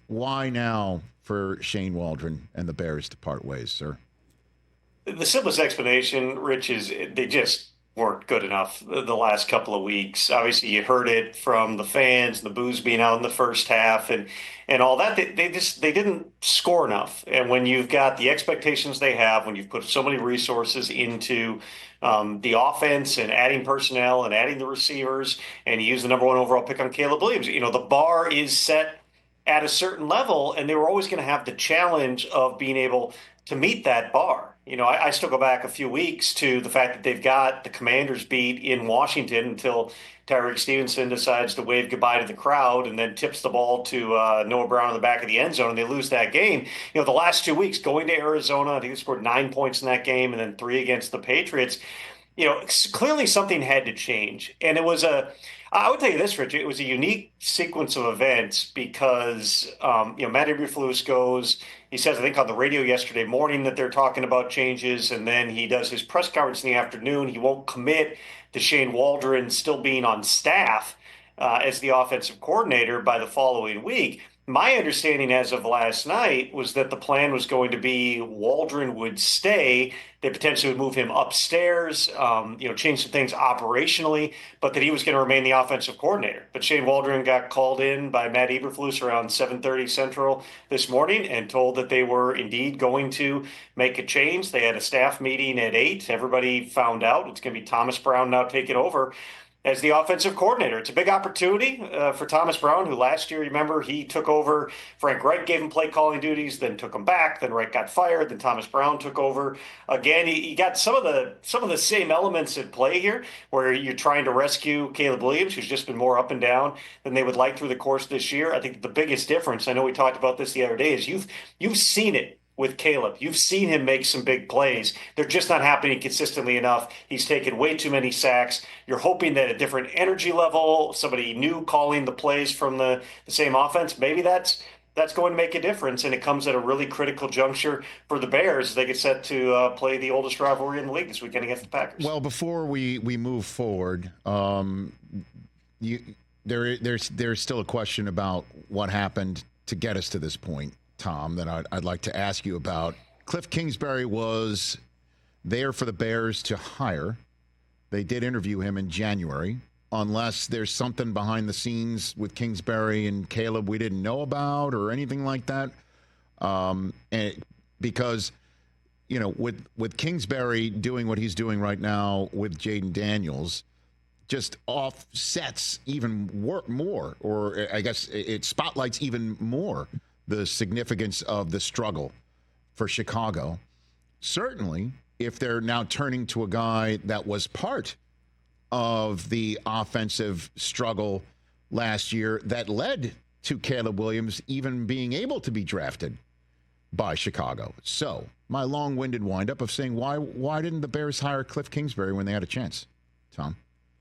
Why now for Shane Waldron and the Bears to part ways, sir? The simplest explanation, Rich, is they just weren't good enough the last couple of weeks. Obviously, you heard it from the fans, the booze being out in the first half, and all that. They didn't score enough. And when you've got the expectations they have, when you've put so many resources into the offense and adding personnel and adding the receivers, and you use the number one overall pick on Caleb Williams, the bar is set at a certain level, and they were always going to have the challenge of being able to meet that bar. I still go back a few weeks to the fact that they've got the Commanders beat in Washington until Tyreek Stevenson decides to wave goodbye to the crowd and then tips the ball to Noah Brown in the back of the end zone, and they lose that game. The last 2 weeks going to Arizona, I think they scored 9 points in that game and then three against the Patriots. Clearly something had to change. And I would tell you this, Rich, it was a unique sequence of events because, Matt Eberflus goes, he says, I think on the radio yesterday morning that they're talking about changes, and then he does his press conference in the afternoon. He won't commit to Shane Waldron still being on staff as the offensive coordinator by the following week. My understanding as of last night was that the plan was going to be Waldron would stay. They potentially would move him upstairs, change some things operationally, but that he was going to remain the offensive coordinator. But Shane Waldron got called in by Matt Eberflus around 7:30 Central this morning and told that they were indeed going to make a change. They had a staff meeting at 8. Everybody found out it's going to be Thomas Brown now taking over as the offensive coordinator. It's a big opportunity for Thomas Brown, who last year, remember, he took over. Frank Reich gave him play calling duties, then took him back. Then Reich got fired. Then Thomas Brown took over again. He got some of the same elements at play here, where you're trying to rescue Caleb Williams, who's just been more up and down than they would like through the course of this year. I think the biggest difference, I know we talked about this the other day, is you've seen it with Caleb. You've seen him make some big plays. They're just not happening consistently enough. He's taken way too many sacks. You're hoping that a different energy level, somebody new calling the plays from the same offense, maybe that's going to make a difference. And it comes at a really critical juncture for the Bears as they get set to play the oldest rivalry in the league this weekend against the Packers. Well, before we move forward, there's still a question about what happened to get us to this point, Tom, that I'd like to ask you about. Cliff Kingsbury was there for the Bears to hire. They did interview him in January, unless there's something behind the scenes with Kingsbury and Caleb we didn't know about or anything like that. Because, with Kingsbury doing what he's doing right now with Jaden Daniels, just offsets even more, or I guess it spotlights even more the significance of the struggle for Chicago. Certainly, if they're now turning to a guy that was part of the offensive struggle last year that led to Caleb Williams even being able to be drafted by Chicago. So, my long-winded windup of saying why didn't the Bears hire Cliff Kingsbury when they had a chance, Tom?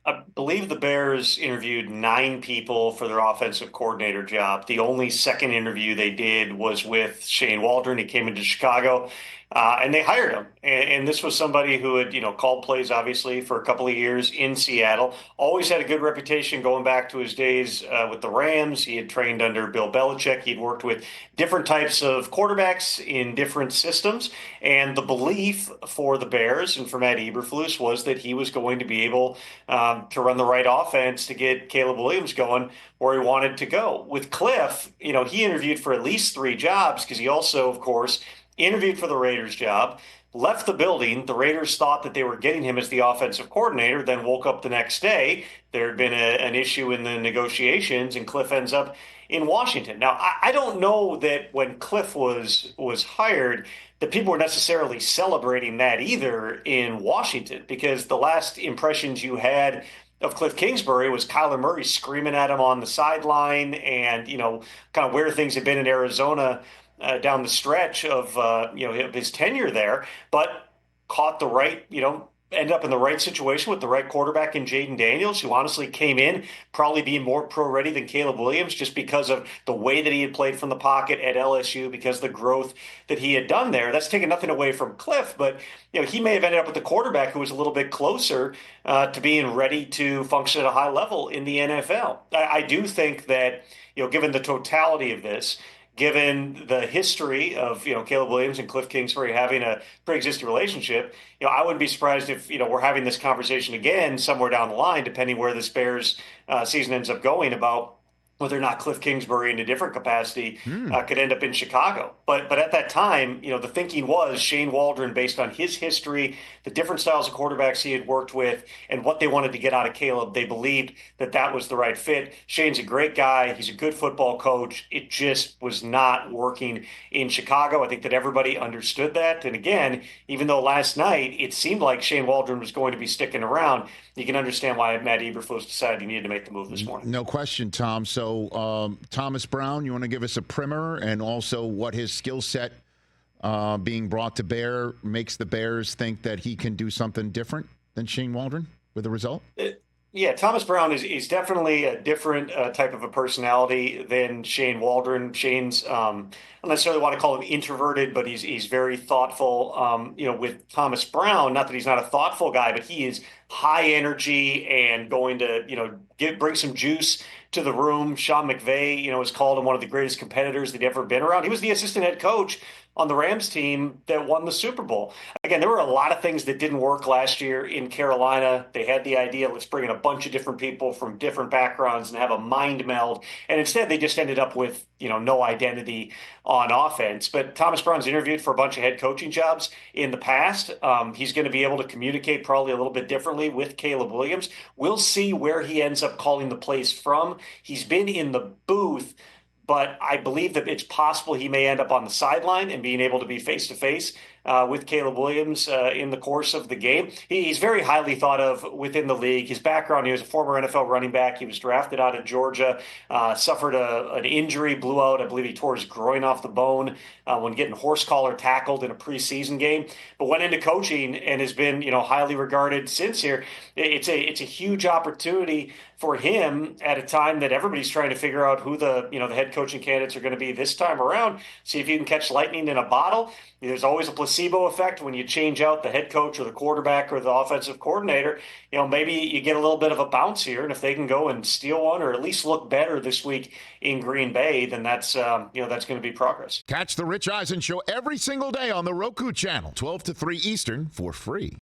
I believe the Bears interviewed 9 people for their offensive coordinator job. The only second interview they did was with Shane Waldron. He came into Chicago, and they hired him. And this was somebody who had, called plays, obviously, for a couple of years in Seattle. Always had a good reputation going back to his days with the Rams. He had trained under Bill Belichick. He'd worked with different types of quarterbacks in different systems. And the belief for the Bears and for Matt Eberflus was that he was going to be able to run the right offense to get Caleb Williams going where he wanted to go. With Cliff, he interviewed for at least 3 jobs because he also, of course, interviewed for the Raiders job, left the building. The Raiders thought that they were getting him as the offensive coordinator, then woke up the next day. There had been an issue in the negotiations, and Cliff ends up in Washington. Now, I don't know that when Cliff was hired, that people were necessarily celebrating that either in Washington, because the last impressions you had of Cliff Kingsbury was Kyler Murray screaming at him on the sideline and, kind of where things had been in Arizona down the stretch of his tenure there, but caught the right, ended up in the right situation with the right quarterback in Jaden Daniels, who honestly came in probably being more pro-ready than Caleb Williams just because of the way that he had played from the pocket at LSU, because of the growth that he had done there. That's taken nothing away from Cliff, but he may have ended up with a quarterback who was a little bit closer to being ready to function at a high level in the NFL. I do think that, given the totality of this, given the history of, Caleb Williams and Cliff Kingsbury having a pre-existing relationship, I wouldn't be surprised if, we're having this conversation again somewhere down the line, depending where this Bears season ends up going, about whether or not Cliff Kingsbury in a different capacity could end up in Chicago. But at that time, the thinking was Shane Waldron, based on his history, the different styles of quarterbacks he had worked with, and what they wanted to get out of Caleb, they believed that that was the right fit. Shane's a great guy. He's a good football coach. It just was not working in Chicago. I think that everybody understood that. And again, even though last night it seemed like Shane Waldron was going to be sticking around, you can understand why Matt Eberflus decided he needed to make the move this morning. No question, Tom. So Thomas Brown, you want to give us a primer and also what his skill set being brought to bear makes the Bears think that he can do something different than Shane Waldron with the result? Yeah, Thomas Brown is definitely a different type of a personality than Shane Waldron. Shane's, I don't necessarily want to call him introverted, but he's very thoughtful. With Thomas Brown, not that he's not a thoughtful guy, but he is high energy and going to, bring some juice to the room. Sean McVay, has called him one of the greatest competitors that he'd ever been around. He was the assistant head coach on the Rams team that won the Super Bowl. Again, there were a lot of things that didn't work last year in Carolina. They had the idea, let's bring in a bunch of different people from different backgrounds and have a mind meld. And instead, they just ended up with, no identity on offense. But Thomas Brown's interviewed for a bunch of head coaching jobs in the past. He's going to be able to communicate probably a little bit differently with Caleb Williams. We'll see where he ends up calling the plays from. He's been in the booth, but I believe that it's possible he may end up on the sideline and being able to be face-to-face with Caleb Williams in the course of the game. He's very highly thought of within the league. His background, he was a former NFL running back. He was drafted out of Georgia, suffered an injury, blew out. I believe he tore his groin off the bone when getting horse collar tackled in a preseason game, but went into coaching and has been, highly regarded since here. It's a huge opportunity for him at a time that everybody's trying to figure out who the head coaching candidates are going to be this time around. See if you can catch lightning in a bottle. There's always a placebo effect when you change out the head coach or the quarterback or the offensive coordinator. Maybe you get a little bit of a bounce here, and if they can go and steal one or at least look better this week in Green Bay, then that's going to be progress. Catch the Rich Eisen Show every single day on the Roku Channel, 12 to 3 Eastern, for free.